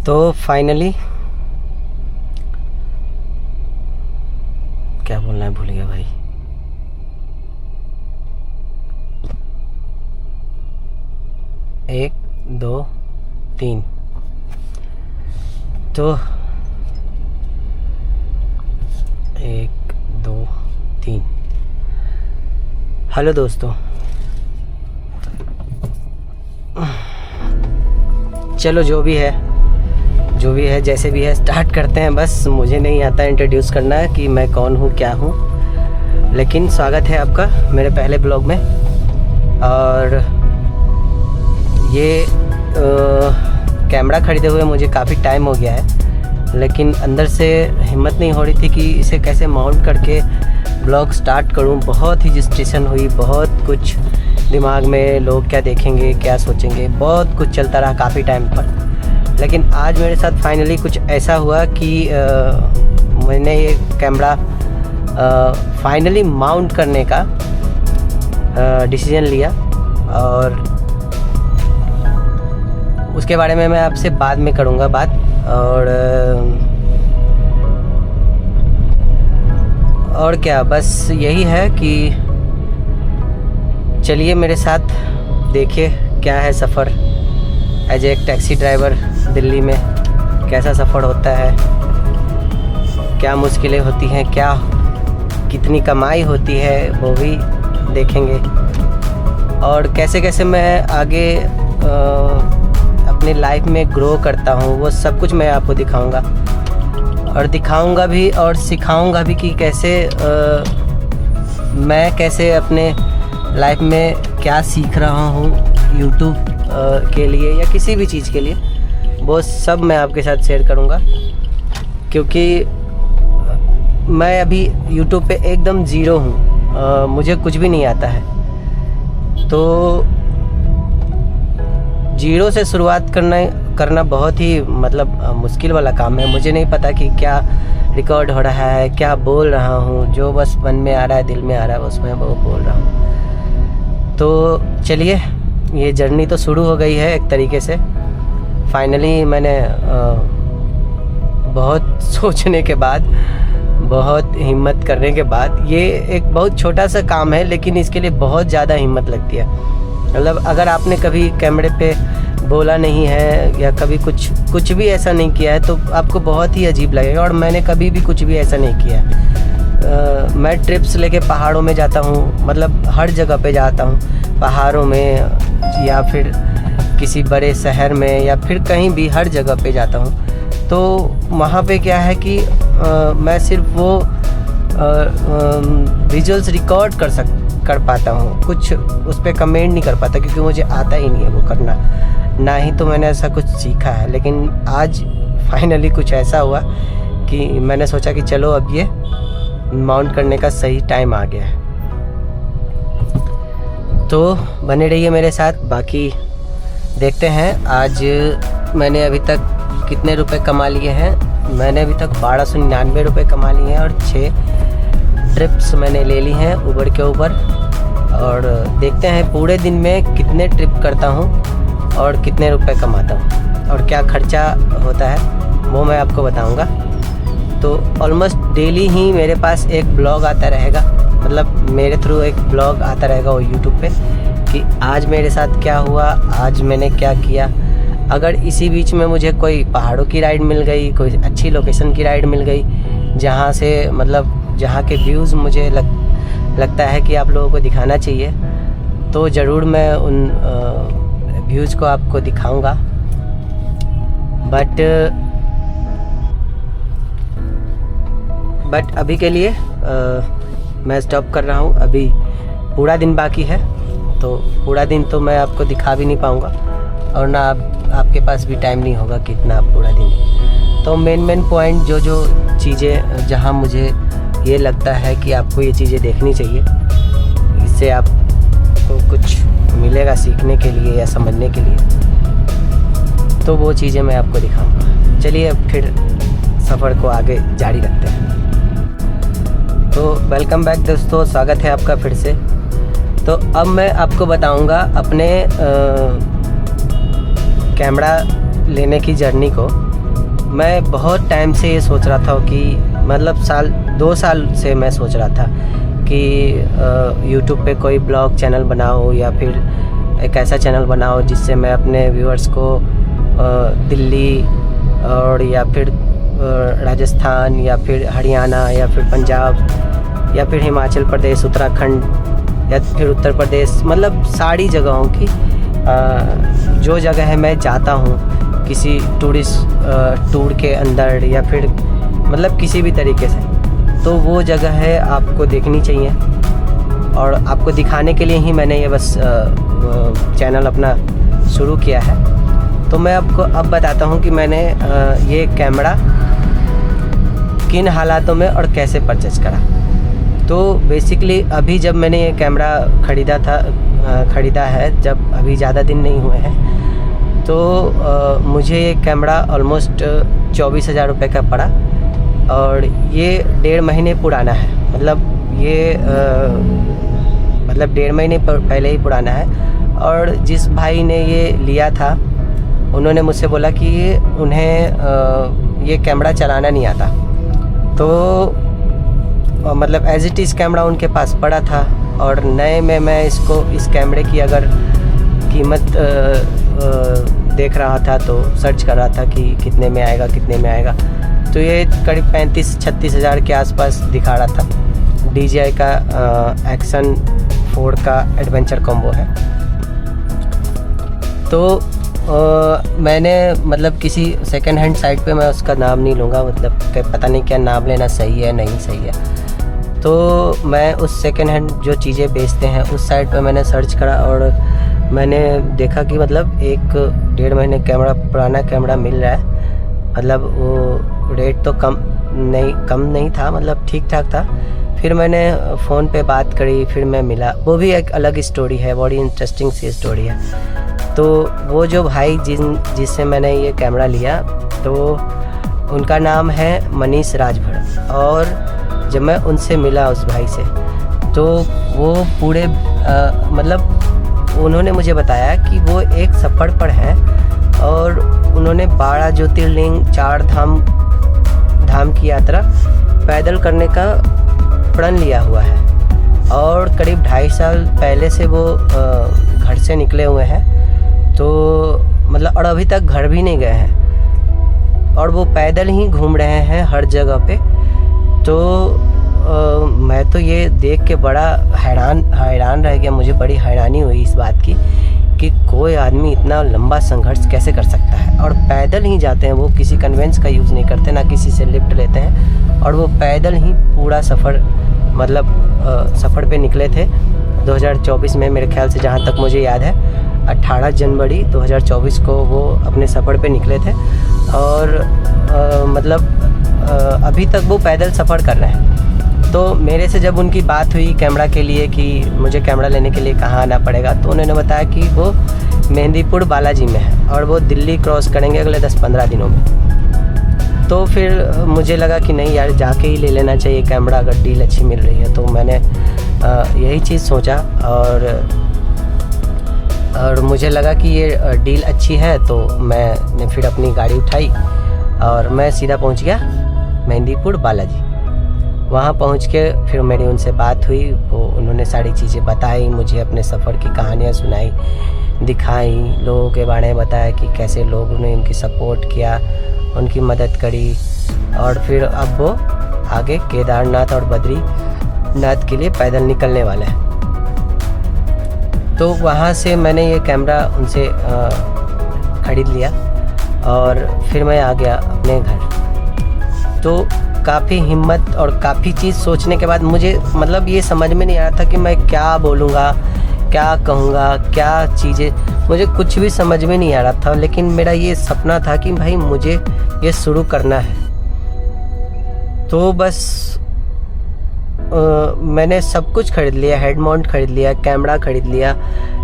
तो फाइनली क्या बोलना है भूल गया भाई। एक दो तीन। तो एक दो तीन। हेलो दोस्तों, चलो जो भी है जैसे भी है स्टार्ट करते हैं। बस मुझे नहीं आता इंट्रोड्यूस करना है कि मैं कौन हूँ क्या हूँ, लेकिन स्वागत है आपका मेरे पहले ब्लॉग में। और ये कैमरा ख़रीदे हुए मुझे काफ़ी टाइम हो गया है, लेकिन अंदर से हिम्मत नहीं हो रही थी कि इसे कैसे माउंट करके ब्लॉग स्टार्ट करूं। बहुत ही स्टेशन हुई, बहुत कुछ दिमाग में, लोग क्या देखेंगे क्या सोचेंगे, बहुत कुछ चलता रहा काफ़ी टाइम पर। लेकिन आज मेरे साथ फाइनली कुछ ऐसा हुआ कि मैंने ये कैमरा फाइनली माउंट करने का डिसीजन लिया, और उसके बारे में मैं आपसे बाद में करूँगा बात। और क्या, बस यही है कि चलिए मेरे साथ देखिए क्या है सफ़र। एज एक टैक्सी ड्राइवर दिल्ली में कैसा सफ़र होता है, क्या मुश्किलें होती हैं, क्या कितनी कमाई होती है वो भी देखेंगे, और कैसे कैसे मैं आगे अपनी लाइफ में ग्रो करता हूँ वो सब कुछ मैं आपको दिखाऊंगा भी और सिखाऊंगा भी कि कैसे मैं कैसे अपने लाइफ में क्या सीख रहा हूँ यूट्यूब के लिए या किसी भी चीज़ के लिए, वो सब मैं आपके साथ शेयर करूँगा। क्योंकि मैं अभी यूट्यूब पे एकदम ज़ीरो हूँ, मुझे कुछ भी नहीं आता है। तो जीरो से शुरुआत करना बहुत ही मुश्किल वाला काम है। मुझे नहीं पता कि क्या रिकॉर्ड हो रहा है, क्या बोल रहा हूँ, जो बस मन में आ रहा है, दिल में आ रहा है, उसमें वो बोल रहा हूँ। तो चलिए, ये जर्नी तो शुरू हो गई है एक तरीके से। फाइनली मैंने बहुत सोचने के बाद, बहुत हिम्मत करने के बाद, ये एक बहुत छोटा सा काम है लेकिन इसके लिए बहुत ज़्यादा हिम्मत लगती है। मतलब अगर आपने कभी कैमरे पे बोला नहीं है या कभी कुछ भी ऐसा नहीं किया है तो आपको बहुत ही अजीब लगेगा, और मैंने कभी भी कुछ भी ऐसा नहीं किया है। मैं ट्रिप्स लेके पहाड़ों में जाता हूँ, मतलब हर जगह पे जाता हूँ, पहाड़ों में या फिर किसी बड़े शहर में या फिर कहीं भी, हर जगह पे जाता हूँ। तो वहाँ पे क्या है कि मैं सिर्फ वो विजुअल्स रिकॉर्ड कर पाता हूँ, कुछ उस पर कमेंट नहीं कर पाता क्योंकि मुझे आता ही नहीं है वो करना, ना ही तो मैंने ऐसा कुछ सीखा है। लेकिन आज फाइनली कुछ ऐसा हुआ कि मैंने सोचा कि चलो अब ये माउंट करने का सही टाइम आ गया है। तो बने रहिए मेरे साथ, बाकी देखते हैं आज मैंने अभी तक कितने रुपए कमा लिए हैं। मैंने अभी तक 1299 रुपये कमा लिए हैं, और 6 ट्रिप्स मैंने ले ली हैं उबर के ऊपर। और देखते हैं पूरे दिन में कितने ट्रिप करता हूँ और कितने रुपए कमाता हूँ, और क्या खर्चा होता है वो मैं आपको बताऊँगा। तो ऑलमोस्ट डेली ही मेरे पास एक ब्लॉग आता रहेगा, मतलब मेरे थ्रू एक ब्लॉग आता रहेगा वो यूट्यूब पे कि आज मेरे साथ क्या हुआ, आज मैंने क्या किया। अगर इसी बीच में मुझे कोई पहाड़ों की राइड मिल गई, कोई अच्छी लोकेशन की राइड मिल गई, जहाँ से जहाँ के व्यूज़ मुझे लगता है कि आप लोगों को दिखाना चाहिए, तो ज़रूर मैं उन व्यूज़ को आपको दिखाऊंगा। बट अभी के लिए मैं स्टॉप कर रहा हूँ। अभी पूरा दिन बाकी है, तो पूरा दिन तो मैं आपको दिखा भी नहीं पाऊँगा, और ना आपके पास भी टाइम नहीं होगा कि इतना पूरा दिन। तो मेन पॉइंट जो चीज़ें जहाँ मुझे ये लगता है कि आपको ये चीज़ें देखनी चाहिए, इससे आपको कुछ मिलेगा सीखने के लिए या समझने के लिए, तो वो चीज़ें मैं आपको दिखाऊंगा। चलिए अब फिर सफ़र को आगे जारी रखते हैं। तो वेलकम बैक दोस्तों, स्वागत है आपका फिर से। तो अब मैं आपको बताऊंगा अपने कैमरा लेने की जर्नी को मैं बहुत टाइम से ये सोच रहा था कि मतलब 2 साल से मैं सोच रहा था कि यूट्यूब पे कोई ब्लॉग चैनल बनाओ या फिर एक ऐसा चैनल बनाओ जिससे मैं अपने व्यूअर्स को दिल्ली और या फिर राजस्थान या फिर हरियाणा या फिर पंजाब या फिर हिमाचल प्रदेश, उत्तराखंड या फिर उत्तर प्रदेश, मतलब सारी जगहों की जो जगह है मैं जाता हूँ किसी टूरिस्ट टूर के अंदर या फिर मतलब किसी भी तरीके से, तो वो जगह है आपको देखनी चाहिए और आपको दिखाने के लिए ही मैंने ये बस चैनल अपना शुरू किया है। तो मैं आपको अब बताता हूँ कि मैंने ये कैमरा किन हालातों में और कैसे परचेज करा। तो बेसिकली अभी जब मैंने ये कैमरा ख़रीदा है, जब अभी ज़्यादा दिन नहीं हुए हैं, तो मुझे ये कैमरा ऑलमोस्ट 24,000 रुपये का पड़ा और ये 1.5 महीने पुराना है। मतलब ये मतलब 1.5 महीने पहले ही पुराना है। और जिस भाई ने ये लिया था उन्होंने मुझसे बोला कि उन्हें ये कैमरा चलाना नहीं आता, तो मतलब एज इट इज़ कैमरा उनके पास पड़ा था और नए में मैं इस कैमरे की अगर कीमत देख रहा था तो सर्च कर रहा था कि कितने में आएगा, तो ये करीब 35-36 हज़ार के आसपास दिखा रहा था। DJI का एक्शन 4 का एडवेंचर कॉम्बो है। तो मैंने मतलब किसी सेकंड हैंड साइट पे, मैं उसका नाम नहीं लूँगा, मतलब पता नहीं क्या नाम लेना सही है नहीं सही है, तो मैं उस सेकंड हैंड जो चीज़ें बेचते हैं उस साइट पे मैंने सर्च करा और मैंने देखा कि मतलब 1-1.5 महीने पुराना कैमरा मिल रहा है। मतलब वो रेट तो कम नहीं था, मतलब ठीक ठाक था। फिर मैंने फ़ोन पे बात करी, फिर मैं मिला, वो भी एक अलग स्टोरी है, बड़ी इंटरेस्टिंग सी स्टोरी है। तो वो जो भाई जिससे मैंने ये कैमरा लिया, तो उनका नाम है मनीष राजभर। और जब मैं उनसे मिला उस भाई से, तो वो पूरे मतलब उन्होंने मुझे बताया कि वो एक सफ़र पर हैं और उन्होंने 12 ज्योतिर्लिंग 4 धाम की यात्रा पैदल करने का प्रण लिया हुआ है और करीब 2.5 साल पहले से वो घर से निकले हुए हैं। तो मतलब और अभी तक घर भी नहीं गए हैं और वो पैदल ही घूम रहे हैं हर जगह पे। तो मैं तो ये देख के बड़ा हैरान रह गया। मुझे बड़ी हैरानी हुई इस बात की कि कोई आदमी इतना लंबा संघर्ष कैसे कर सकता है और पैदल ही जाते हैं। वो किसी कन्वेंस का यूज़ नहीं करते, ना किसी से लिफ्ट लेते हैं और वो पैदल ही पूरा सफ़र मतलब सफ़र पे निकले थे 2024 में, मेरे ख्याल से जहाँ तक मुझे याद है 18 जनवरी 2024 को वो अपने सफ़र पे निकले थे और मतलब अभी तक वो पैदल सफ़र कर रहे हैं। तो मेरे से जब उनकी बात हुई कैमरा के लिए कि मुझे कैमरा लेने के लिए कहाँ आना पड़ेगा, तो उन्होंने बताया कि वो मेहंदीपुर बालाजी में है और वो दिल्ली क्रॉस करेंगे अगले 10-15 दिनों में। तो फिर मुझे लगा कि नहीं यार, जाके ही ले लेना चाहिए कैमरा अगर डील अच्छी मिल रही है। तो मैंने यही चीज़ सोचा और मुझे लगा कि ये डील अच्छी है, तो मैंने फिर अपनी गाड़ी उठाई और मैं सीधा पहुंच गया मेहंदीपुर बालाजी। वहाँ पहुँच के फिर मेरी उनसे बात हुई, वो उन्होंने सारी चीज़ें बताई, मुझे अपने सफ़र की कहानियाँ सुनाई, दिखाई, लोगों के बारे में बताया कि कैसे लोगों ने उनकी सपोर्ट किया, उनकी मदद करी। और फिर अब वो आगे केदारनाथ और बद्रीनाथ के लिए पैदल निकलने वाले हैं। तो वहाँ से मैंने ये कैमरा उनसे ख़रीद लिया और फिर मैं आ गया अपने घर। तो काफ़ी हिम्मत और काफ़ी चीज़ सोचने के बाद मुझे मतलब ये समझ में नहीं आ रहा था कि मैं क्या बोलूँगा, क्या कहूँगा, क्या चीज़ें, मुझे कुछ भी समझ में नहीं आ रहा था। लेकिन मेरा ये सपना था कि भाई मुझे ये शुरू करना है। तो बस मैंने सब कुछ ख़रीद लिया, हेड माउंट ख़रीद लिया, कैमरा ख़रीद लिया,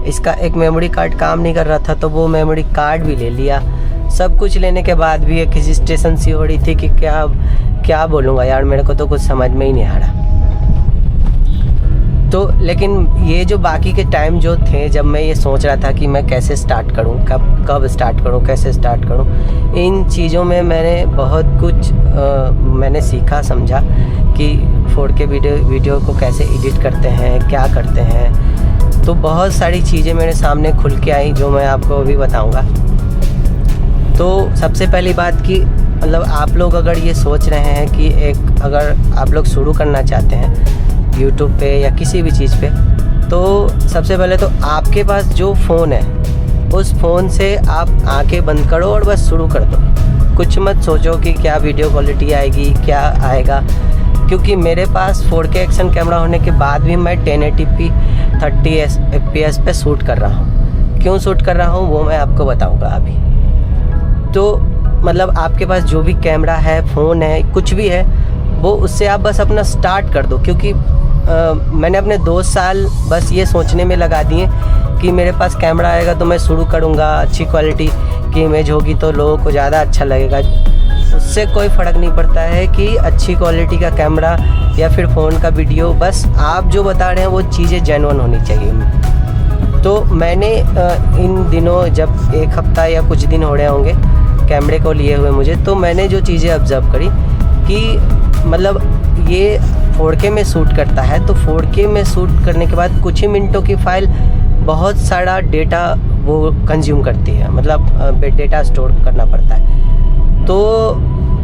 इसका एक मेमोरी कार्ड काम नहीं कर रहा था तो वो मेमोरी कार्ड भी ले लिया। सब कुछ लेने के बाद भी एक हेजिटेशन सी हो रही थी कि क्या बोलूँगा यार, मेरे को तो कुछ समझ में ही नहीं आ रहा। तो लेकिन ये जो बाकी के टाइम जो थे जब मैं ये सोच रहा था कि मैं कैसे स्टार्ट करूं, कब स्टार्ट करूं, कैसे स्टार्ट करूं, इन चीज़ों में मैंने बहुत कुछ मैंने सीखा समझा कि 4K वीडियो को कैसे एडिट करते हैं, क्या करते हैं। तो बहुत सारी चीज़ें मेरे सामने खुल के आई जो मैं आपको अभी बताऊंगा। तो सबसे पहली बात कि मतलब आप लोग अगर ये सोच रहे हैं कि अगर आप लोग शुरू करना चाहते हैं यूट्यूब पे या किसी भी चीज़ पे, तो सबसे पहले तो आपके पास जो फ़ोन है उस फ़ोन से आप आंखें बंद करो और बस शुरू कर दो। कुछ मत सोचो कि क्या वीडियो क्वालिटी आएगी, क्या आएगा, क्योंकि मेरे पास 4K एक्शन कैमरा होने के बाद भी मैं 1080p 30 fps पे शूट कर रहा हूँ। क्यों शूट कर रहा हूँ वो मैं आपको बताऊँगा अभी। तो मतलब आपके पास जो भी कैमरा है, फ़ोन है, कुछ भी है, वो उससे आप बस अपना स्टार्ट कर दो। क्योंकि मैंने अपने 2 साल बस ये सोचने में लगा दिए कि मेरे पास कैमरा आएगा तो मैं शुरू करूँगा, अच्छी क्वालिटी की इमेज होगी तो लोगों को ज़्यादा अच्छा लगेगा। उससे कोई फ़र्क नहीं पड़ता है कि अच्छी क्वालिटी का कैमरा या फिर फ़ोन का वीडियो, बस आप जो बता रहे हैं वो चीज़ें जेन्युइन होनी चाहिए। तो मैंने इन दिनों जब 1 हफ़्ता या कुछ दिन हो रहे होंगे कैमरे को लिए हुए मुझे, तो मैंने जो चीज़ें ऑब्ज़र्व करी कि मतलब ये 4K में शूट करता है, तो 4K में शूट करने के बाद कुछ ही मिनटों की फ़ाइल बहुत सारा डेटा वो कंज्यूम करती है, मतलब डेटा स्टोर करना पड़ता है। तो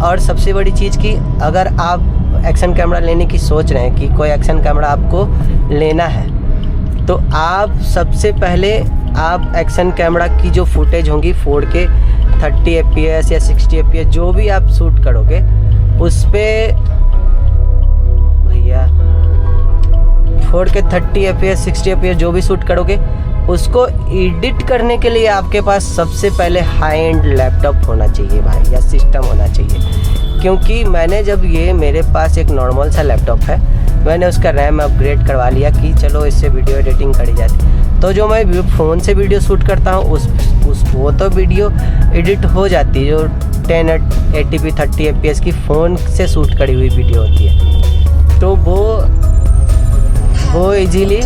और सबसे बड़ी चीज़ कि अगर आप एक्शन कैमरा लेने की सोच रहे हैं कि कोई एक्शन कैमरा आपको लेना है, तो आप सबसे पहले आप एक्शन कैमरा की जो फुटेज होंगी 4K 30 fps या 60 fps जो भी आप शूट करोगे उस पर भैया 4K 30 fps 60 fps जो भी शूट करोगे उसको एडिट करने के लिए आपके पास सबसे पहले हाई एंड लैपटॉप होना चाहिए भाई, या सिस्टम होना चाहिए। क्योंकि मैंने जब ये मेरे पास एक नॉर्मल सा लैपटॉप है, मैंने उसका रैम अपग्रेड करवा लिया कि चलो इससे वीडियो एडिटिंग करी जाती। तो जो मैं फ़ोन से वीडियो शूट करता हूँ वो तो वीडियो एडिट हो जाती है, जो 1080p 30 fps की फ़ोन से शूट करी हुई वीडियो होती है, तो वो इजीली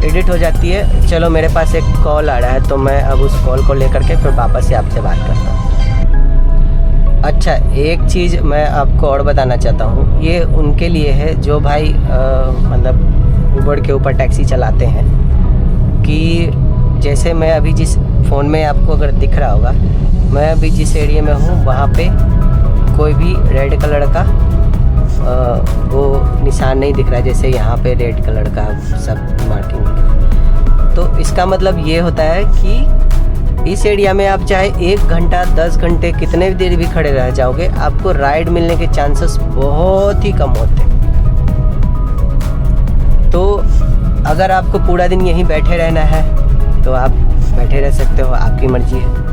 एडिट हो जाती है। चलो मेरे पास एक कॉल आ रहा है तो मैं अब उस कॉल को लेकर के फिर वापस से आपसे बात करता हूँ। अच्छा, एक चीज़ मैं आपको और बताना चाहता हूँ, ये उनके लिए है जो भाई मतलब ऊबर के ऊपर टैक्सी चलाते हैं, कि जैसे मैं अभी जिस फ़ोन में आपको अगर दिख रहा होगा, मैं अभी जिस एरिया में हूँ वहाँ पे कोई भी रेड कलर का वो निशान नहीं दिख रहा है, जैसे यहाँ पे रेड कलर का सब मार्किंग दिख रहा है। तो इसका मतलब ये होता है कि इस एरिया में आप चाहे 1 घंटा 10 घंटे कितने भी देर भी खड़े रह जाओगे, आपको राइड मिलने के चांसेस बहुत ही कम होते हैं। तो अगर आपको पूरा दिन यहीं बैठे रहना है तो आप बैठे रह सकते हो, आपकी मर्जी है।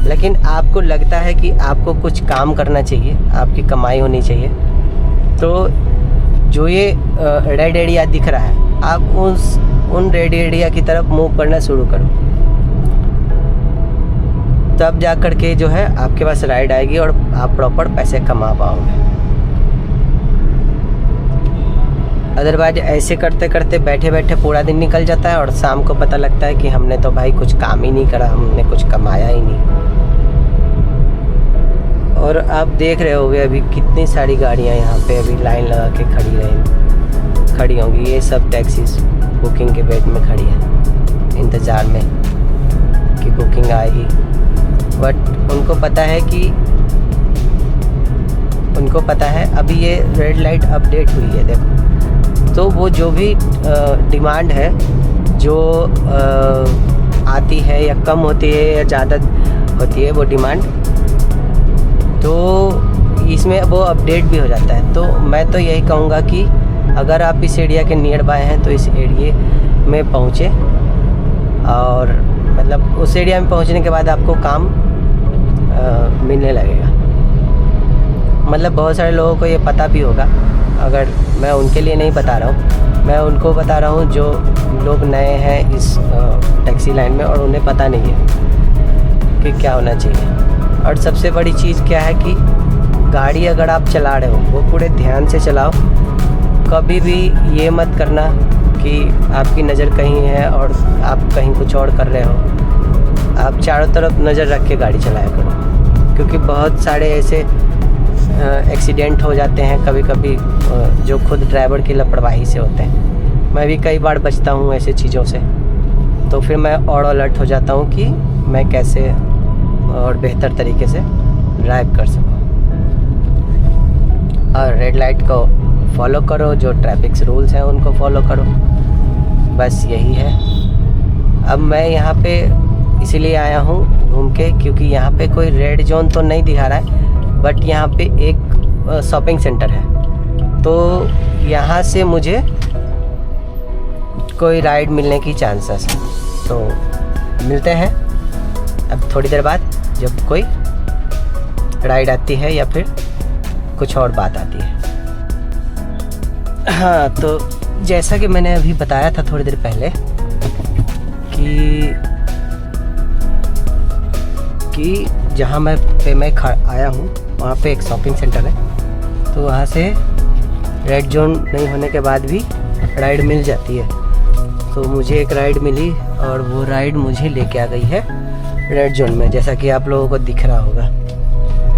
लेकिन आपको लगता है कि आपको कुछ काम करना चाहिए, आपकी कमाई होनी चाहिए, तो जो ये रेड एरिया दिख रहा है आप उन रेड एरिया की तरफ मूव करना शुरू करो, तब जा कर के जो है आपके पास राइड आएगी और आप प्रॉपर पैसे कमा पाओगे। अदरवाइज ऐसे करते करते बैठे बैठे पूरा दिन निकल जाता है और शाम को पता लगता है कि हमने तो भाई कुछ काम ही नहीं करा, हमने कुछ कमाया ही नहीं। और आप देख रहे होंगे अभी कितनी सारी गाड़ियाँ यहाँ पे अभी लाइन लगा के खड़ी होंगी। ये सब टैक्सीज बुकिंग के वेट में खड़ी है, इंतज़ार में कि बुकिंग आएगी। बट उनको पता है अभी ये रेड लाइट अपडेट हुई है, देखो। तो वो जो भी डिमांड है जो आती है या कम होती है या ज़्यादा होती है वो डिमांड, तो इसमें वो अपडेट भी हो जाता है। तो मैं तो यही कहूँगा कि अगर आप इस एरिया के नियर बाय हैं तो इस एरिया में पहुँचे, और मतलब उस एरिया में पहुँचने के बाद आपको काम मिलने लगेगा। मतलब बहुत सारे लोगों को ये पता भी होगा, अगर मैं उनके लिए नहीं बता रहा हूँ, मैं उनको बता रहा हूँ जो लोग नए हैं इस टैक्सी लाइन में और उन्हें पता नहीं है कि क्या होना चाहिए। और सबसे बड़ी चीज़ क्या है कि गाड़ी अगर आप चला रहे हो वो पूरे ध्यान से चलाओ, कभी भी ये मत करना कि आपकी नज़र कहीं है और आप कहीं कुछ और कर रहे हो। आप चारों तरफ नज़र रख के गाड़ी चलाया करो, क्योंकि बहुत सारे ऐसे एक्सीडेंट हो जाते हैं कभी कभी जो खुद ड्राइवर की लापरवाही से होते हैं। मैं भी कई बार बचता हूँ ऐसे चीज़ों से, तो फिर मैं और अलर्ट हो जाता हूँ कि मैं कैसे और बेहतर तरीके से ड्राइव कर सकूँ। और रेड लाइट को फॉलो करो, जो ट्रैफिक रूल्स हैं उनको फॉलो करो, बस यही है। अब मैं यहाँ पे इसीलिए आया हूँ घूम के, क्योंकि यहाँ पे कोई रेड जोन तो नहीं दिखा रहा है, बट यहाँ पे एक शॉपिंग सेंटर है, तो यहाँ से मुझे कोई राइड मिलने की चांसेस है। तो मिलते हैं अब थोड़ी देर बाद, जब कोई राइड आती है या फिर कुछ और बात आती है। हाँ, तो जैसा कि मैंने अभी बताया था थोड़ी देर पहले कि जहाँ मैं आया हूँ वहाँ पे एक शॉपिंग सेंटर है, तो वहाँ से रेड जोन नहीं होने के बाद भी राइड मिल जाती है। तो मुझे एक राइड मिली और वो राइड मुझे लेके आ गई है रेड जोन में, जैसा कि आप लोगों को दिख रहा होगा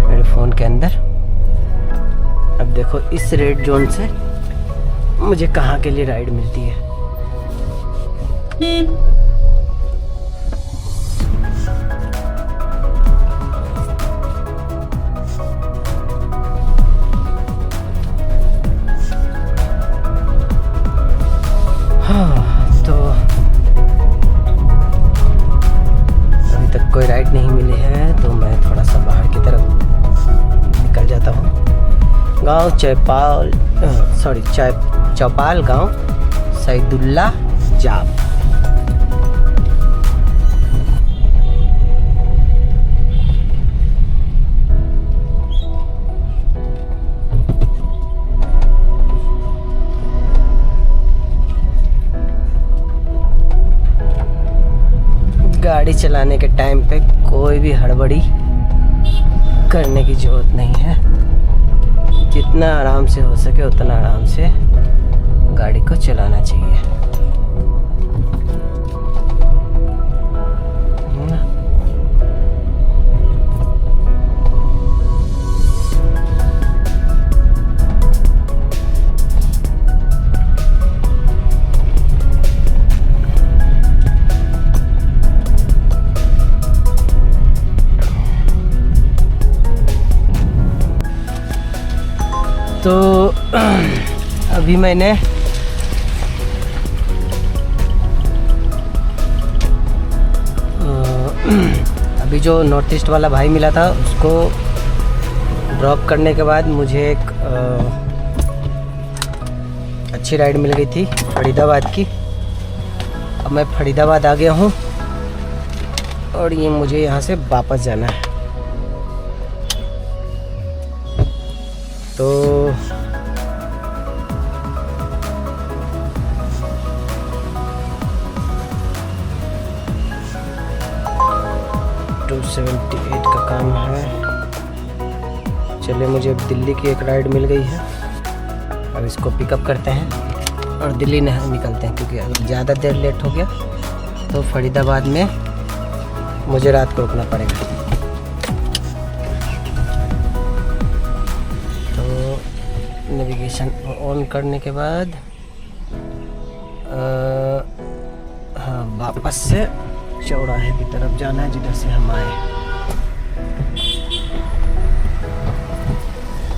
मेरे फ़ोन के अंदर। अब देखो इस रेड जोन से मुझे कहाँ के लिए राइड मिलती है। हाँ, तो अभी तक कोई राइड नहीं मिली है, तो मैं थोड़ा सा बाहर की तरफ निकल जाता हूँ। गांव चौपाल गांव सैदुल्ला जाब। गाड़ी चलाने के टाइम पे कोई भी हड़बड़ी करने की जरूरत नहीं है। जितना आराम से हो सके उतना आराम से गाड़ी को चलाना चाहिए। तो अभी मैंने अभी जो नॉर्थ ईस्ट वाला भाई मिला था उसको ड्रॉप करने के बाद मुझे एक अच्छी राइड मिल गई थी फरीदाबाद की। अब मैं फरीदाबाद आ गया हूँ और ये मुझे यहाँ से वापस जाना है। तो 278 का काम है। चलिए, मुझे अब दिल्ली की एक राइड मिल गई है। अब इसको पिकअप करते हैं और दिल्ली निकलते हैं, क्योंकि अगर ज़्यादा देर लेट हो गया तो फरीदाबाद में मुझे रात को रुकना पड़ेगा। नेविगेशन ऑन करने के बाद हाँ, वापस से चौराहे की तरफ जाना है जिधर से हम आए।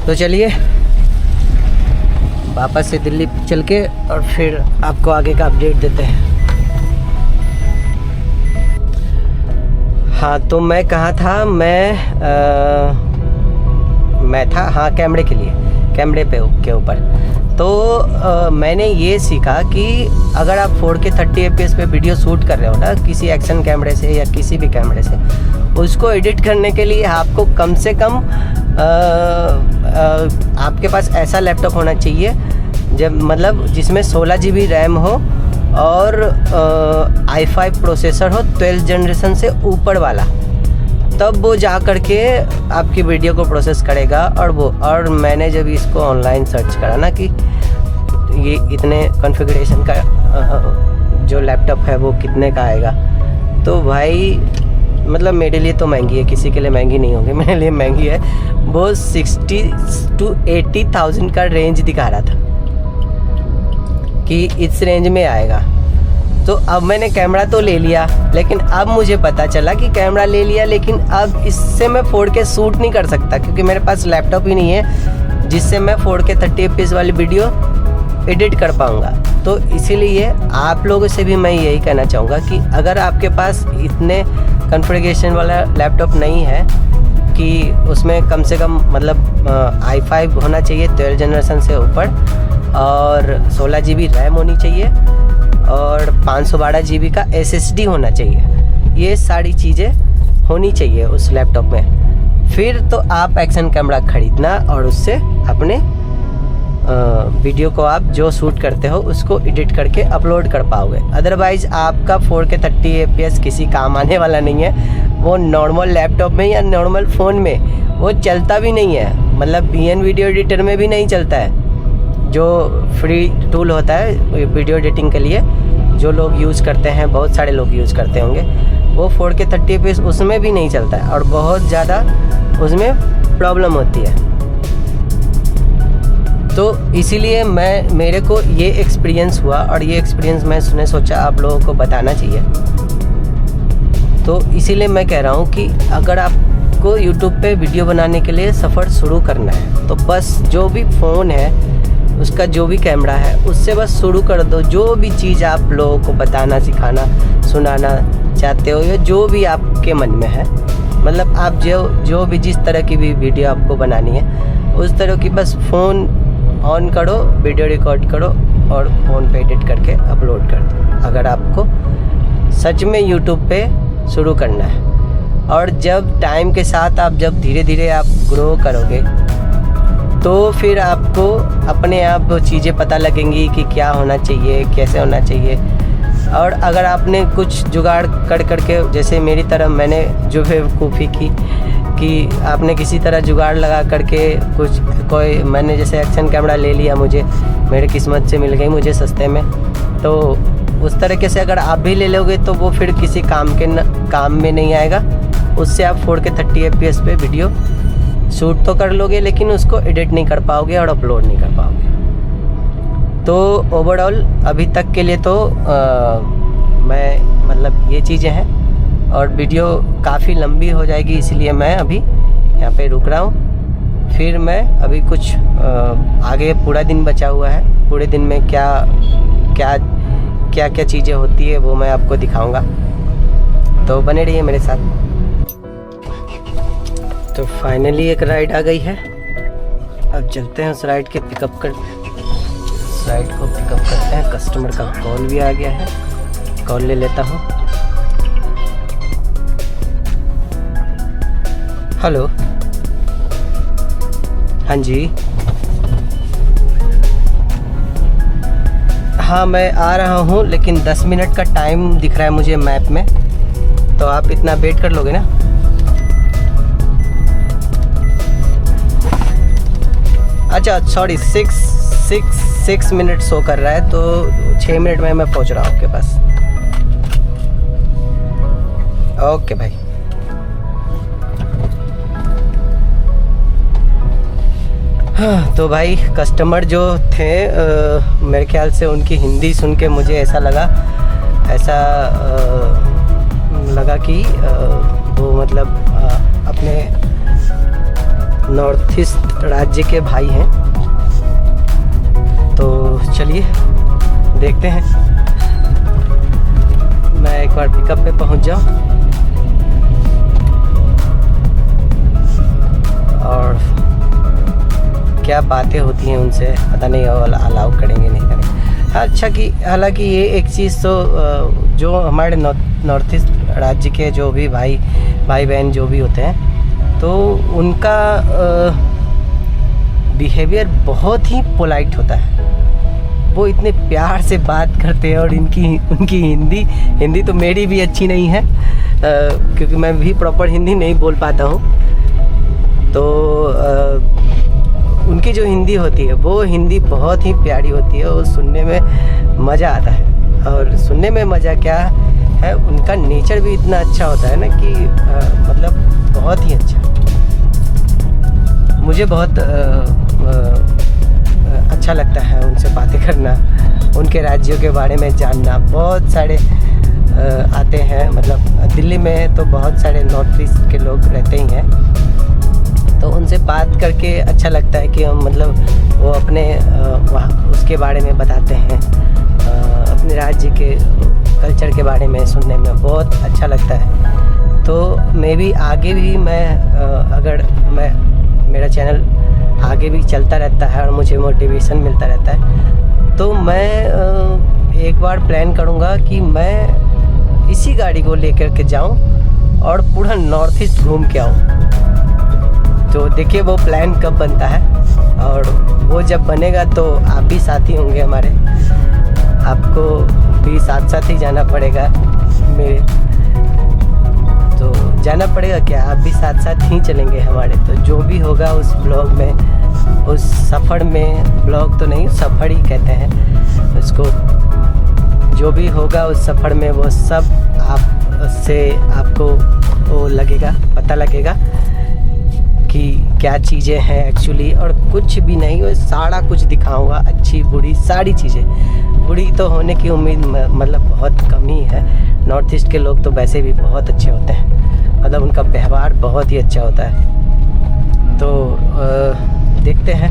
तो चलिए वापस से दिल्ली चल के और फिर आपको आगे का अपडेट देते हैं। हाँ, तो मैं कहाँ था? मैं था हाँ कैमरे पे के ऊपर। तो मैंने ये सीखा कि अगर आप 4K 30 fps पे वीडियो शूट कर रहे हो ना, किसी एक्शन कैमरे से या किसी भी कैमरे से, उसको एडिट करने के लिए आपको कम से कम आपके पास ऐसा लैपटॉप होना चाहिए मतलब जिसमें 16 GB रैम हो और i5 प्रोसेसर हो 12th जनरेशन से ऊपर वाला, तब वो जा करके आपकी वीडियो को प्रोसेस करेगा। और मैंने जब इसको ऑनलाइन सर्च करा ना कि ये इतने कॉन्फ़िगरेशन का जो लैपटॉप है वो कितने का आएगा। तो भाई मतलब मेरे लिए तो महंगी है, किसी के लिए महंगी नहीं होगी, मेरे लिए महंगी है। वो 60 to 80,000 का रेंज दिखा रहा था कि इस रेंज में आएगा। तो अब मैंने कैमरा तो ले लिया, लेकिन अब मुझे पता चला कि कैमरा ले लिया लेकिन अब इससे मैं 4K शूट नहीं कर सकता, क्योंकि मेरे पास लैपटॉप ही नहीं है जिससे मैं 4K 30 fps वाली वीडियो एडिट कर पाऊँगा। तो इसीलिए आप लोगों से भी मैं यही कहना चाहूँगा कि अगर आपके पास इतने कॉन्फ़िगरेशन वाला लैपटॉप नहीं है कि उसमें कम से कम मतलब i5 होना चाहिए 12 जनरेशन से ऊपर, और 16 GB रैम होनी चाहिए, और 512 GB का SSD होना चाहिए, ये सारी चीज़ें होनी चाहिए उस लैपटॉप में। फिर तो आप एक्शन कैमरा ख़रीदना और उससे अपने वीडियो को आप जो शूट करते हो उसको एडिट करके अपलोड कर पाओगे। अदरवाइज़ आपका 4K 30 fps किसी काम आने वाला नहीं है। वो नॉर्मल लैपटॉप में या नॉर्मल फ़ोन में वो चलता भी नहीं है, मतलब VN वीडियो एडिटर में भी नहीं चलता है, जो फ्री टूल होता है वीडियो एडिटिंग के लिए जो लोग यूज़ करते हैं, बहुत सारे लोग यूज़ करते होंगे, वो 4K 30 fps उसमें भी नहीं चलता है और बहुत ज़्यादा उसमें प्रॉब्लम होती है। तो इसीलिए मेरे को ये एक्सपीरियंस हुआ और ये एक्सपीरियंस मैंने सोचा आप लोगों को बताना चाहिए। तो इसीलिए मैं कह रहा हूँ कि अगर आपको YouTube पे वीडियो बनाने के लिए सफ़र शुरू करना है तो बस जो भी फ़ोन है उसका जो भी कैमरा है उससे बस शुरू कर दो। जो भी चीज़ आप लोगों को बताना, सिखाना, सुनाना चाहते हो या जो भी आपके मन में है, मतलब आप जो भी जिस तरह की भी वीडियो आपको बनानी है उस तरह की बस फ़ोन ऑन करो, वीडियो रिकॉर्ड करो और फ़ोन पे एडिट करके अपलोड कर दो। अगर आपको सच में YouTube पे शुरू करना है, और जब टाइम के साथ आप जब धीरे धीरे आप ग्रो करोगे तो फिर आपको अपने आप चीज़ें पता लगेंगी कि क्या होना चाहिए, कैसे होना चाहिए। और अगर आपने कुछ जुगाड़ करके, जैसे मेरी तरह मैंने जो बेवकूफ़ी की कि आपने किसी तरह जुगाड़ लगा करके कोई मैंने जैसे एक्शन कैमरा ले लिया, मुझे मेरी किस्मत से मिल गई मुझे सस्ते में, तो उस तरीके से अगर आप भी ले लोगे तो वो फिर किसी काम में नहीं आएगा। उससे आप 4K 30 fps पे वीडियो शूट तो कर लोगे लेकिन उसको एडिट नहीं कर पाओगे और अपलोड नहीं कर पाओगे। तो ओवरऑल अभी तक के लिए तो मैं मतलब ये चीज़ें हैं और वीडियो काफ़ी लंबी हो जाएगी, इसलिए मैं अभी यहाँ पे रुक रहा हूँ। फिर मैं अभी कुछ आगे पूरा दिन बचा हुआ है, पूरे दिन में क्या चीज़ें होती है वो मैं आपको दिखाऊंगा, तो बने रहिए मेरे साथ। तो फाइनली एक राइड आ गई है, अब चलते हैं उस राइड को पिकअप करते हैं। कस्टमर का कॉल भी आ गया है, कॉल ले लेता हूँ। हेलो, हाँ जी, हाँ मैं आ रहा हूँ, लेकिन 10 मिनट का टाइम दिख रहा है मुझे मैप में, तो आप इतना वेट कर लोगे ना? अच्छा सॉरी, 6 मिनट शो कर रहा है, तो 6 मिनट में मैं पहुँच रहा हूँ आपके पास। ओके भाई। हाँ, तो भाई कस्टमर जो थे मेरे ख्याल से उनकी हिंदी सुन के मुझे ऐसा लगा कि वो मतलब अपने नॉर्थ ईस्ट राज्य के भाई हैं। तो चलिए देखते हैं, मैं एक बार पिकअप पे पहुंच जाऊं और क्या बातें होती हैं उनसे पता नहीं, अलाउ करेंगे नहीं करेंगे। अच्छा कि हालांकि ये एक चीज़ तो जो हमारे नॉर्थ ईस्ट राज्य के जो भी भाई बहन जो भी होते हैं, तो उनका बिहेवियर बहुत ही पोलाइट होता है। वो इतने प्यार से बात करते हैं और उनकी हिंदी तो मेरी भी अच्छी नहीं है, क्योंकि मैं भी प्रॉपर हिंदी नहीं बोल पाता हूँ। तो उनकी जो हिंदी होती है वो हिंदी बहुत ही प्यारी होती है, वो सुनने में मज़ा आता है। और सुनने में मज़ा क्या है, उनका नेचर भी इतना अच्छा होता है ना कि मतलब बहुत ही अच्छा। मुझे बहुत अच्छा लगता है उनसे बातें करना, उनके राज्यों के बारे में जानना। बहुत सारे आते हैं, मतलब दिल्ली में तो बहुत सारे नॉर्थ ईस्ट के लोग रहते ही हैं, तो उनसे बात करके अच्छा लगता है कि हम मतलब वो अपने वहाँ उसके बारे में बताते हैं, अपने राज्य के कल्चर के बारे में सुनने में बहुत अच्छा लगता है। तो मैं भी आगे भी अगर मेरा चैनल आगे भी चलता रहता है और मुझे मोटिवेशन मिलता रहता है, तो मैं एक बार प्लान करूँगा कि मैं इसी गाड़ी को लेकर के जाऊँ और पूरा नॉर्थ ईस्ट घूम के आऊँ। तो देखिए वो प्लान कब बनता है, और वो जब बनेगा तो आप भी साथी होंगे हमारे, आपको भी साथ साथ ही जाना पड़ेगा मेरे। तो जाना पड़ेगा क्या, आप भी साथ साथ ही चलेंगे हमारे। तो जो भी होगा उस ब्लॉग में, उस सफ़र में, ब्लॉग तो नहीं सफ़र ही कहते हैं उसको, जो भी होगा उस सफ़र में वो सब आपको वो लगेगा, पता लगेगा कि क्या चीज़ें हैं एक्चुअली। और कुछ भी नहीं, वो सारा कुछ दिखाऊंगा, अच्छी बुरी सारी चीज़ें। बुरी तो होने की उम्मीद मतलब बहुत कम ही है। नॉर्थ ईस्ट के लोग तो वैसे भी बहुत अच्छे होते हैं, मतलब उनका व्यवहार बहुत ही अच्छा होता है। तो देखते हैं,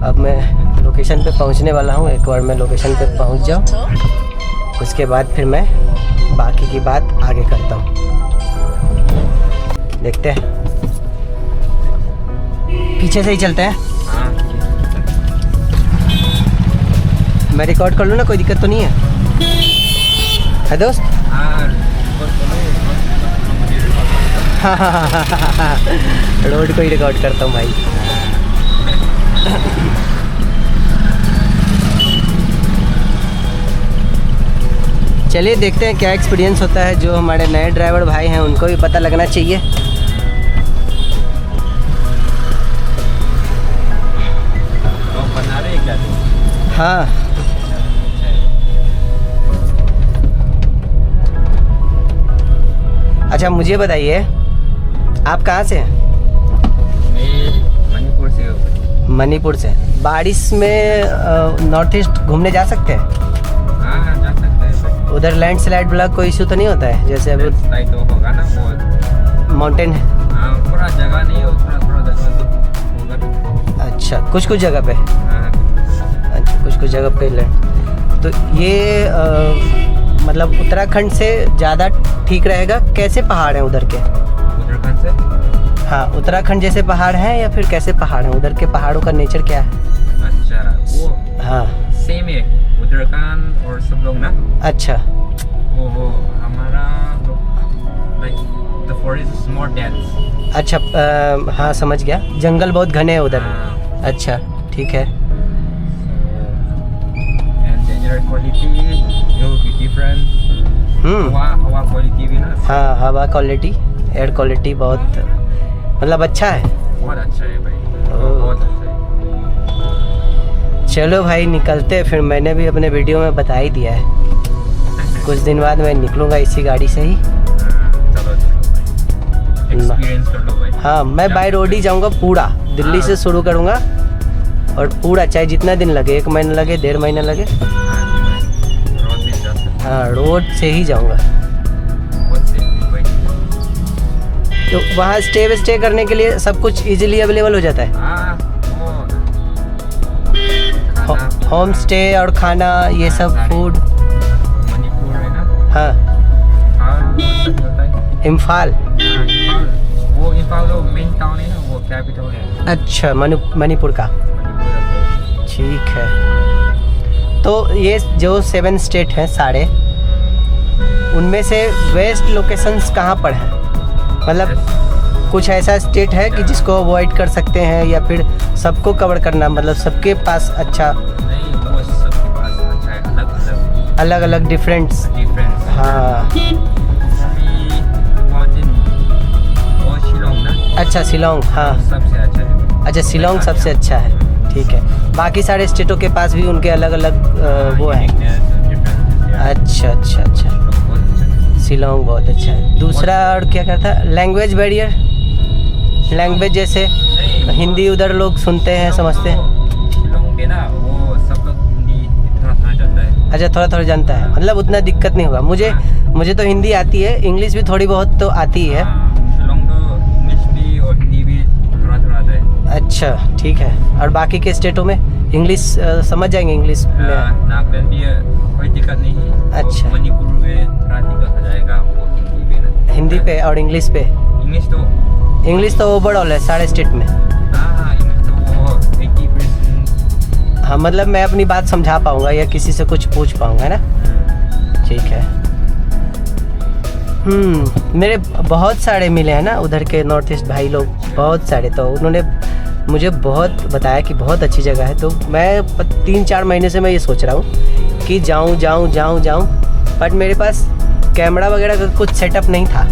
अब मैं लोकेशन पे पहुंचने वाला हूं। एक बार मैं लोकेशन पे पहुंच जाऊं, उसके बाद फिर मैं बाकी की बात आगे करता हूं। देखते हैं, पीछे से ही चलते हैं। मैं रिकॉर्ड कर लूँ ना, कोई दिक्कत तो नहीं है दोस्त? हाँ, रोड को ही रिकॉर्ड करता हूँ भाई। चलिए देखते हैं क्या एक्सपीरियंस होता है। जो हमारे नए ड्राइवर भाई हैं उनको भी पता लगना चाहिए। हाँ, अच्छा मुझे बताइए, आप कहाँ से हैं? मणिपुर से। मणिपुर से। बारिश में नॉर्थ ईस्ट घूमने जा सकते हैं? हाँ, जा सकते हैं। उधर लैंडस्लाइड ब्लॉक कोई इशू तो नहीं होता है? जैसे अब लैंडस्लाइड तो होगा ना, बहुत माउंटेन है। हाँ, पूरा जगह नहीं हो, थोड़ा जगह तो होगा। अच्छा, कुछ जगह पे। हाँ, अच्छा, कुछ जगह पे लैंड। तो ये मतलब उत्तराखंड से ज़्यादा ठीक रहेगा? कैसे पहाड़ हैं उधर के? उत्तराखंड से? हाँ, उत्तराखंड जैसे पहाड़ हैं या फिर कैसे पहाड़ हैं उधर के? पहाड़ों का नेचर क्या है? अच्छा, वो हाँ सेम है उत्तराखंड और सब लोग ना। अच्छा, वो हमारा like the forest is more dense. अच्छा, हाँ समझ गया, जंगल बहुत घने हैं उधर। हाँ। अच्छा ठीक है। And air quality will be different। हवा क्वालिटी भी ना। हाँ, हवा क्वालिटी, एयर क्वालिटी बहुत मतलब अच्छा है। बहुत अच्छा है भाई, बहुत अच्छा है। चलो भाई निकलते हैं फिर। मैंने भी अपने वीडियो में बता ही दिया है, कुछ दिन बाद मैं निकलूँगा इसी गाड़ी से ही। चलो एक्सपीरियंस कर लो भाई। हाँ, मैं बाय रोड ही जाऊँगा पूरा, दिल्ली से शुरू करूँगा और पूरा, चाहे जितना दिन लगे, 1 महीना लगे, 1.5 महीना लगे, हाँ रोड से ही जाऊँगा। तो वहाँ स्टे करने के लिए सब कुछ इजीली अवेलेबल हो जाता है? होम स्टे और खाना ये सब फूड? मणिपुर है ना। हाँ, इम्फाल। वो इम्फाल वो मेन टाउन है ना, वो कैपिटल है। अच्छा, मणिपुर का। ठीक है। तो ये जो 7 स्टेट हैं सारे, उनमें से बेस्ट लोकेशंस कहाँ पर हैं? मतलब कुछ ऐसा स्टेट है कि जिसको अवॉइड कर सकते हैं या फिर सबको कवर करना, मतलब सबके पास अच्छा? नहीं, वो सबके पास अच्छा है, अलग अलग डिफरेंट। हाँ, शिलोंग ना। अच्छा शिलोंग, हाँ सबसे अच्छा है। अच्छा, शिलोंग सबसे अच्छा है, ठीक है। बाकी सारे स्टेटों के पास भी उनके अलग अलग वो है। अच्छा अच्छा अच्छा, शिलोंग बहुत अच्छा है। दूसरा और क्या कहता है, लैंग्वेज बैरियर, लैंग्वेज जैसे हिंदी उधर लोग सुनते हैं समझते हैं। शिलोंग पे ना वो सब लोग हिंदी थोड़ा थोड़ा जानता है। अच्छा, थोड़ा थोड़ा जानता है, मतलब उतना दिक्कत नहीं होगा। मुझे तो हिंदी आती है, इंग्लिश भी थोड़ी बहुत तो आती है। शिलोंग तो इंग्लिश भी और हिंदी भी थोड़ा थोड़ा आता है। अच्छा ठीक है। और बाकी के स्टेटों में इंग्लिश समझ जाएंगे, इंग्लिश में नागालैंड भी कोई दिक्कत नहीं है। अच्छा। मणिपुर में थोड़ा दिक्कत हो जाएगा वो हिंदी पे ना। हिंदी पे और इंग्लिश पे। इंग्लिश तो ओवरऑल है सारे स्टेट में। हाँ, इंग्लिश तो वो 80%। हाँ, मतलब मैं अपनी बात समझा पाऊँगा या किसी से कुछ पूछ पाऊँगा, है ना। ठीक है। मेरे बहुत सारे मिले हैं ना उधर के नॉर्थ ईस्ट भाई लोग, बहुत सारे। तो उन्होंने मुझे बहुत बताया कि बहुत अच्छी जगह है। तो मैं 3-4 महीने से मैं ये सोच रहा हूँ कि जाऊँ, बट मेरे पास कैमरा वगैरह का कुछ सेटअप नहीं था।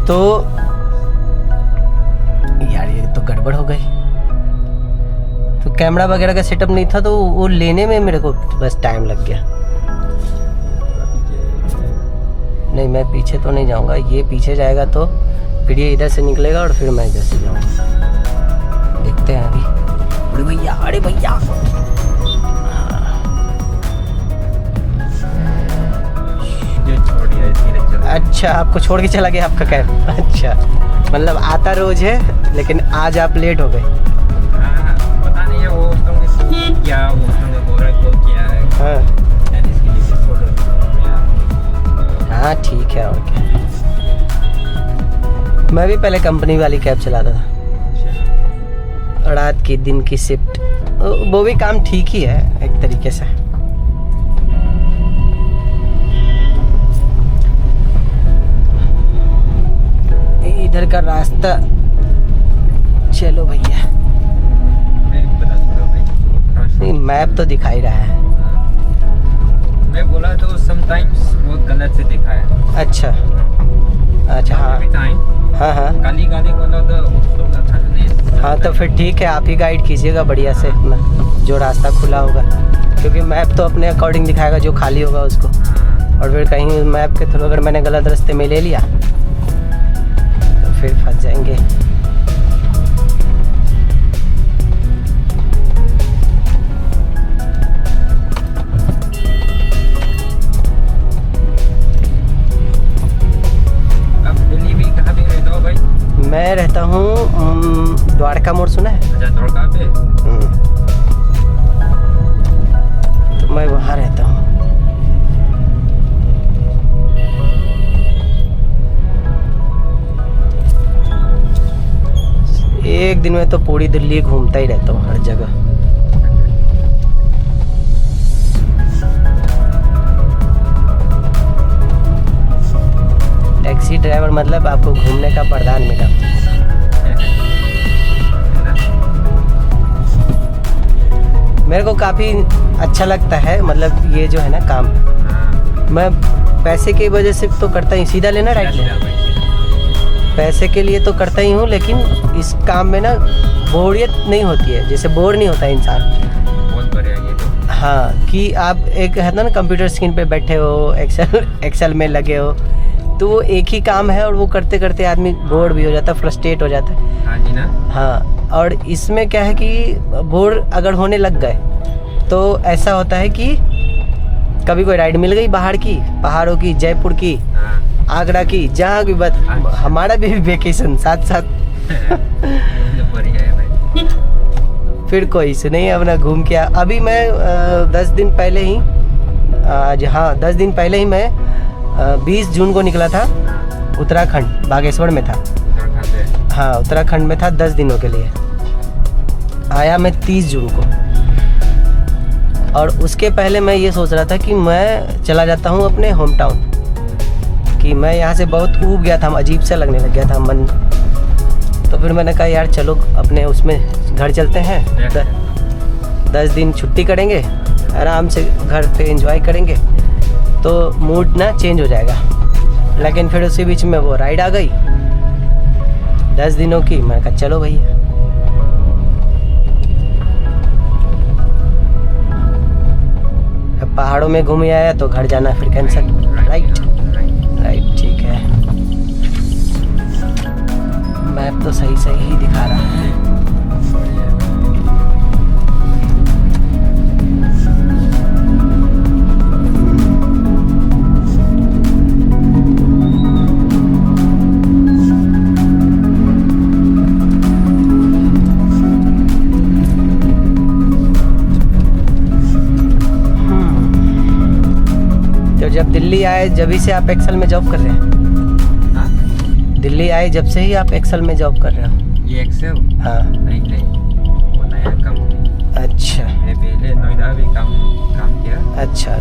तो यार ये तो गड़बड़ हो गई। तो कैमरा वगैरह का सेटअप नहीं था, तो वो लेने में मेरे को बस टाइम लग गया। नहीं, मैं पीछे तो नहीं जाऊंगा, ये पीछे जाएगा तो फिर ये इधर से निकलेगा और फिर मैं इधर से जाऊंगा। देखते हैं अभी। अरे भैया अच्छा, आपको छोड़ के चला गया आपका कैब। अच्छा, मतलब आता रोज है लेकिन आज आप लेट हो गए। पता नहीं है वो क्या है। हाँ ठीक है, और क्या। मैं भी पहले कंपनी वाली कैब चलाता था, रात की दिन की शिफ्ट। वो भी काम ठीक ही है एक तरीके से। इधर का रास्ता, चलो भैया। नहीं, मैप तो दिखा ही रहा है। मैं बोला तो समटाइम्स वो गलत से दिखा है। अच्छा हाँ हाँ काली वाला तो अच्छा नहीं। हाँ तो फिर ठीक है, आप ही गाइड कीजिएगा बढ़िया से अपना, जो रास्ता खुला होगा, क्योंकि मैप तो अपने अकॉर्डिंग दिखाएगा जो खाली होगा उसको। और फिर कहीं मैप के थ्रू अगर मैंने गलत रास्ते में ले लिया तो फिर फंस जाएंगे। मैं रहता हूँ द्वारका मोड़, सुना है? अच्छा, द्वारका पे। तो मैं वहाँ रहता हूँ। एक दिन में तो पूरी दिल्ली घूमता ही रहता हूँ, हर जगह। टैक्सी ड्राइवर मतलब आपको घूमने का वरदान मिला। मेरे को काफ़ी अच्छा लगता है, मतलब ये जो है ना काम, मैं पैसे की वजह से तो करता ही। सीधा लेना, राइट लेना। पैसे के लिए तो करता ही हूँ, लेकिन इस काम में ना बोरियत नहीं होती है, जैसे बोर नहीं होता इंसान। बहुत बढ़िया ये तो। हाँ, कि आप एक है ना कंप्यूटर स्क्रीन पे बैठे हो, एक्सेल में लगे हो, तो वो एक ही काम है और वो करते करते आदमी बोर भी हो जाता है, फ्रस्ट्रेट हो जाता है। हाँ जी ना। हाँ, और इसमें क्या है कि बोर अगर होने लग गए तो ऐसा होता है कि कभी कोई राइड मिल गई बाहर की, पहाड़ों की, जयपुर की, आगरा की, जहाँ भी बस हमारा भी वेकेशन साथ साथ। फिर कोई इशू नहीं, अपना घूम के। अभी मैं 10 दिन पहले ही, आज हाँ 10 दिन पहले ही मैं 20 जून को निकला था, उत्तराखंड बागेश्वर में था। हाँ, उत्तराखंड में था 10 दिनों के लिए। आया मैं 30 जून को। और उसके पहले मैं ये सोच रहा था कि मैं चला जाता हूँ अपने होम टाउन, कि मैं यहाँ से बहुत ऊब गया था, अजीब सा लगने लग गया था मन। तो फिर मैंने कहा यार चलो अपने उसमें घर चलते हैं, 10 दिन छुट्टी करेंगे, आराम से घर पे एंजॉय करेंगे, तो मूड ना चेंज हो जाएगा। लेकिन फिर उसी बीच में वो राइड आ गई, 10 दिनों की। मैं कहा चलो भैया। अब पहाड़ों में घूम आया तो घर जाना फिर कैंसिल। राइट राइट, ठीक है। मैप तो सही ही दिखा रहा है। तो जब दिल्ली आए जब से आप एक्सेल में जॉब कर रहे हैं? दिल्ली आए जब से ही आप एक्सेल में जॉब कर रहे हो? ये एक्सेल? हाँ। नहीं, वो नया कंपनी। अच्छा। मैं पहले नोएडा भी काम किया। अच्छा।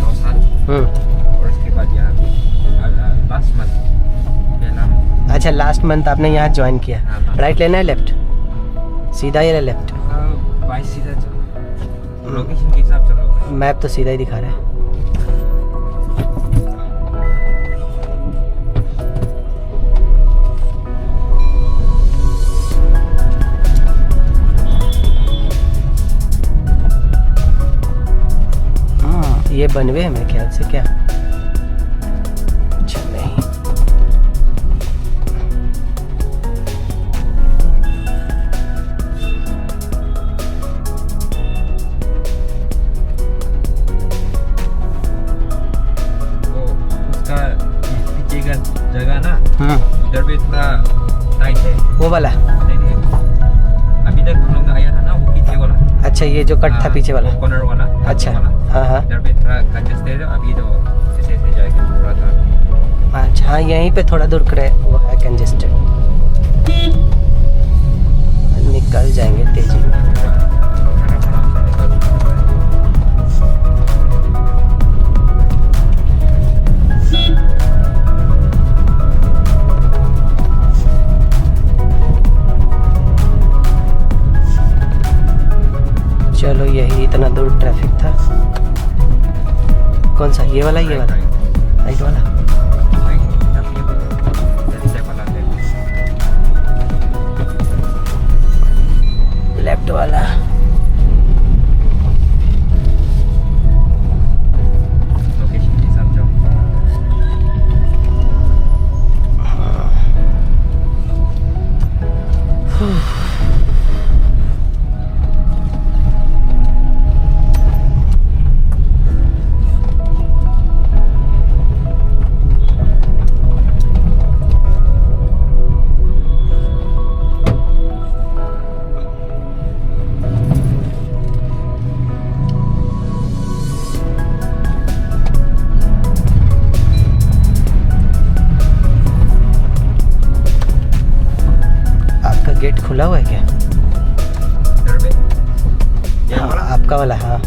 2 साल। और उसके बाद यहाँ भी लास्ट मंथ। अच्छा, लास्ट मंथ आपने यहाँ ज्वाइन किया। राइट लेना है लेफ्ट? सीधा या लेफ्ट? बाई सीधा चलो, लोकेशन के हिसाब से चलो। मैप तो सीधा ही दिखा रहा है। ये बनवे है मेरे ख्याल से, क्या? अच्छा नहीं, वो उसका पीछे का जगह ना, उधर भी थोड़ा टाइट है। वो वाला नहीं, अभी तक हम लोग आया था ना वो पीछे वाला। अच्छा, ये जो कट था पीछे वाला, कॉर्नर वाला। अच्छा, हाँ। इधर पे थोड़ा कंजेस्टेड है, अभी तो ऐसे जाएगा थोड़ा सा। अच्छा, हाँ, यहीं पे थोड़ा दूर करे वो है कंजेस्टेड। निकल जाएंगे तेजी में। चलो, यही इतना दूर ट्रैफिक था। कौन सा? ये वाला? ये वाला राइट वाला? लेफ्ट वाला? लोकेशन के हिसाब से। गेट खुला हुआ है क्या? हाँ, आपका वाला। हाँ,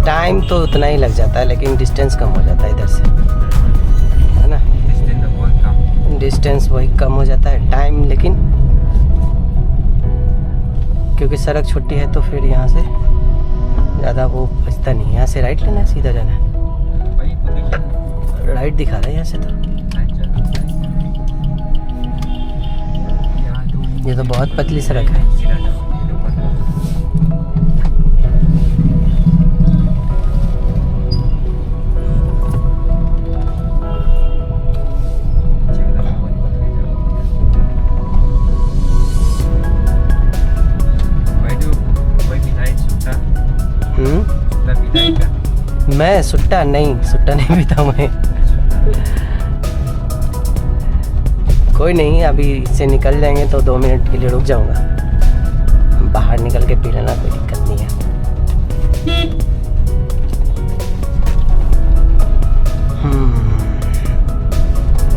टाइम तो उतना ही लग जाता है लेकिन डिस्टेंस कम हो जाता है इधर से, है ना? डिस्टेंस वही कम हो जाता है, टाइम लेकिन क्योंकि सड़क छोटी है तो फिर यहाँ से ज़्यादा वो बचता नहीं है। यहाँ से राइट लेना है, सीधा जाना है? राइट दिखा रहा है यहाँ से तो। ये तो बहुत पतली सड़क है। मैं सुट्टा नहीं पीता हूँ मैं। कोई नहीं, अभी इससे निकल जाएंगे तो 2 मिनट के लिए रुक जाऊंगा। बाहर निकल के पी लेना, कोई दिक्कत नहीं है।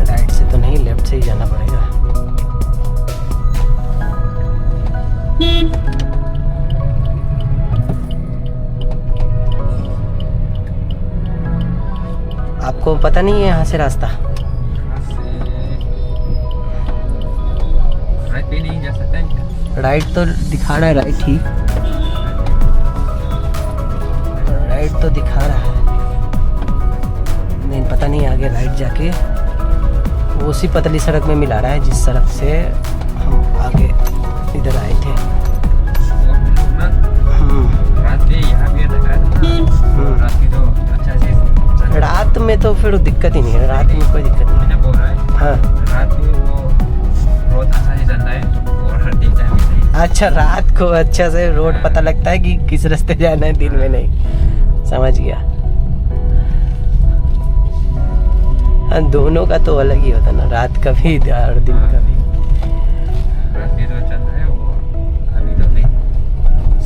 राइट से तो नहीं, लेफ्ट से ही जाना पड़ेगा। आपको पता नहीं है यहाँ से रास्ता? राइट पे नहीं जा सकता है क्या? राइट तो दिखा रहा है, राइट तो दिखा रहा है, नहीं पता नहीं आगे राइट जाके वो उसी पतली सड़क में मिला रहा है जिस सड़क से हम आगे इधर आए थे। रात में यहाँ भी लगा था, रात की तो अच्छा से। रात में तो फिर दिक्कत ही नहीं है, रात में कोई दिक्कत नहीं है। बोल रहा है हाँ, रात में वो रोड अच्छा से चलता है और दिखता है भी नहीं। अच्छा, रात को अच्छा से रोड पता लगता है कि किस रास्ते जाना है, दिन में नहीं। समझ गया। हाँ, दोनों का तो अलग ही होता ना, रात का भी और दिन का भी। रात में तो चल रहा है वो, अभी तो नहीं,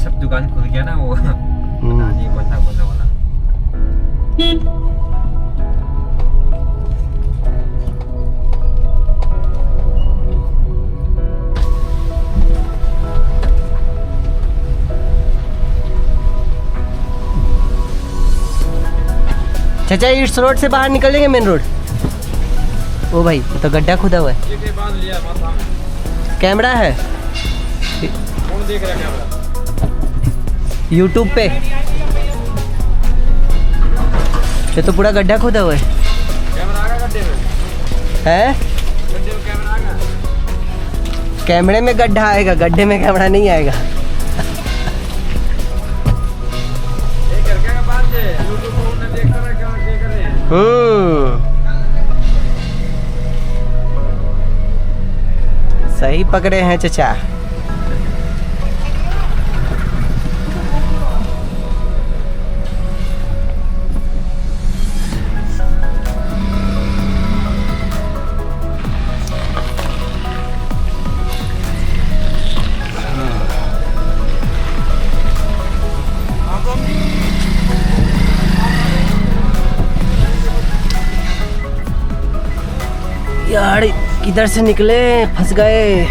सब दुकान खुल गया ना वो। नहीं बंदा वाला। चाचा, इस रोड से बाहर निकल जाएंगे, मेन रोड। ओ भाई, तो गड्ढा खुदा हुआ है। ये बांध लिया माथा में। कैमरा है, कौन देख रहा है कैमरा? यूट्यूब पे। ये तो पूरा गड्ढा खुदा हुआ है। कैमरा आगा गड्ढे में है? गड्ढे में कैमरा आगा? कैमरे में गड्ढा आएगा, गड्ढे में कैमरा नहीं आएगा। ये करके का बात है, यूट्यूब पर उन्हें देख रहा है क्या देख रहे हैं। सही पकड़े हैं चचा। यार, किधर से निकले, फंस गए।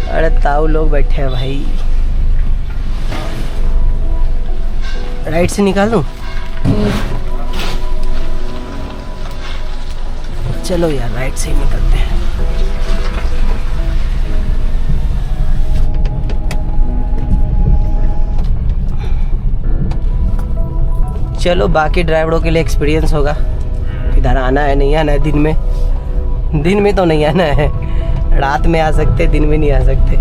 अरे ताऊ लोग बैठे हैं भाई। राइट से निकाल दूं? चलो यार, राइट से ही निकलते हैं। चलो, बाकी ड्राइवरों के लिए एक्सपीरियंस होगा इधर आना है नहीं आना है। दिन में तो नहीं आना है, रात में आ सकते, दिन में नहीं आ सकते।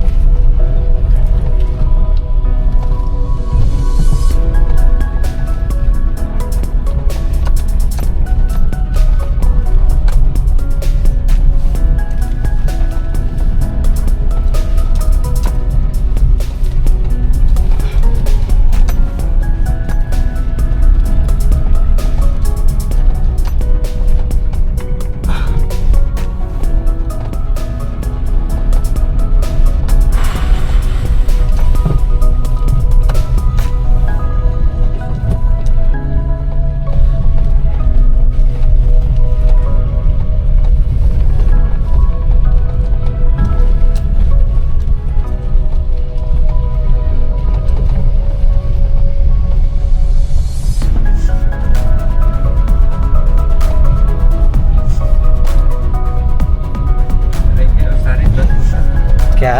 क्या?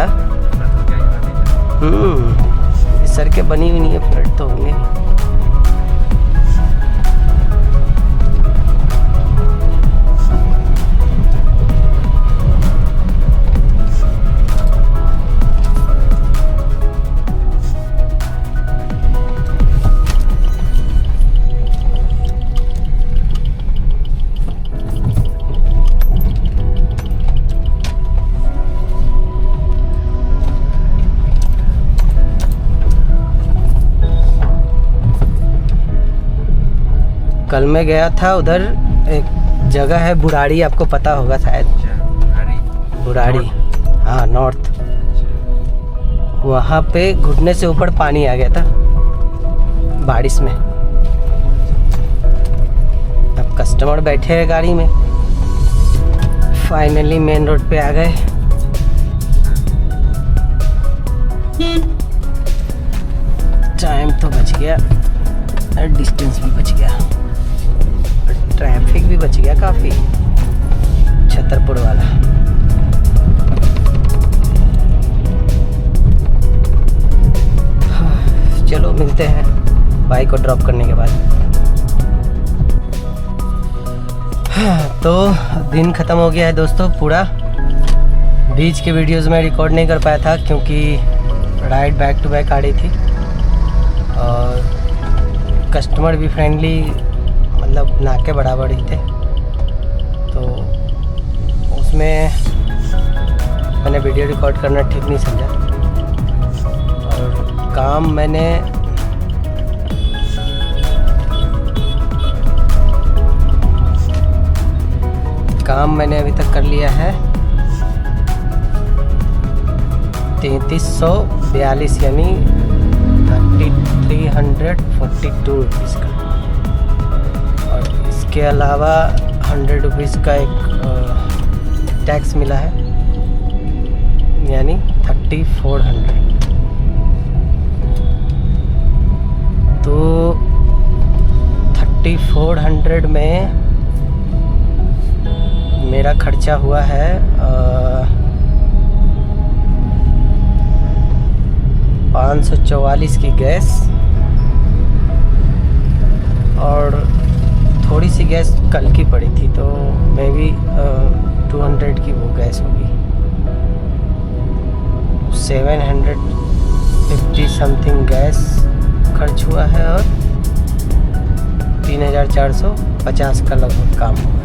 सड़कें बनी हुई नहीं है, फ्लड तो होंगे। कल मैं गया था उधर, एक जगह है बुराड़ी, आपको पता होगा शायद। बुराड़ी, हाँ नॉर्थ। वहाँ पे घुटने से ऊपर पानी आ गया था बारिश में। अब कस्टमर बैठे हैं गाड़ी में, फाइनली मेन रोड पे आ गए। टाइम तो बच गया और डिस्टेंस भी बच गया, ट्रैफिक भी बच गया काफ़ी, छतरपुर वाला। चलो मिलते हैं बाइक को ड्रॉप करने के बाद। तो दिन ख़त्म हो गया है दोस्तों पूरा। बीच के वीडियोस में रिकॉर्ड नहीं कर पाया था क्योंकि राइड बैक टू बैक आ रही थी और कस्टमर भी फ्रेंडली, मतलब ना के बराबर ही थे, तो उसमें मैंने वीडियो रिकॉर्ड करना ठीक नहीं समझा। और काम मैंने अभी तक कर लिया है 3342 यानी 3342 रुपीज़ का। और इसके अलावा 100 रुपीज़ का एक टैक्स मिला है, यानी 3400। तो 3400 में मेरा खर्चा हुआ है 544 की गैस, और थोड़ी सी गैस कल की पड़ी थी, तो मे बी 200 की वो गैस होगी। 750 समथिंग गैस खर्च हुआ है और 3450 का लगभग काम हुआ है।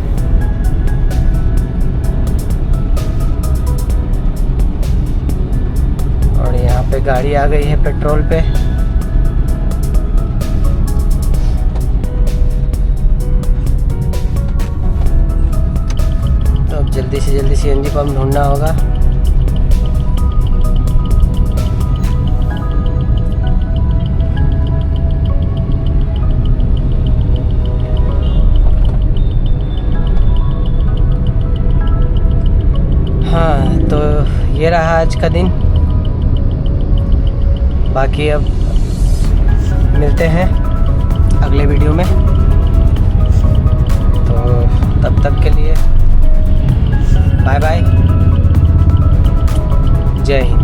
और यहाँ पे गाड़ी आ गई है पेट्रोल पे। तो अब जल्दी से जल्दी सीएनजी पंप ढूंढना होगा। हाँ, तो ये रहा आज का दिन। बाकी अब मिलते हैं अगले वीडियो में, तो तब तक के लिए बाय बाय, जय हिंद।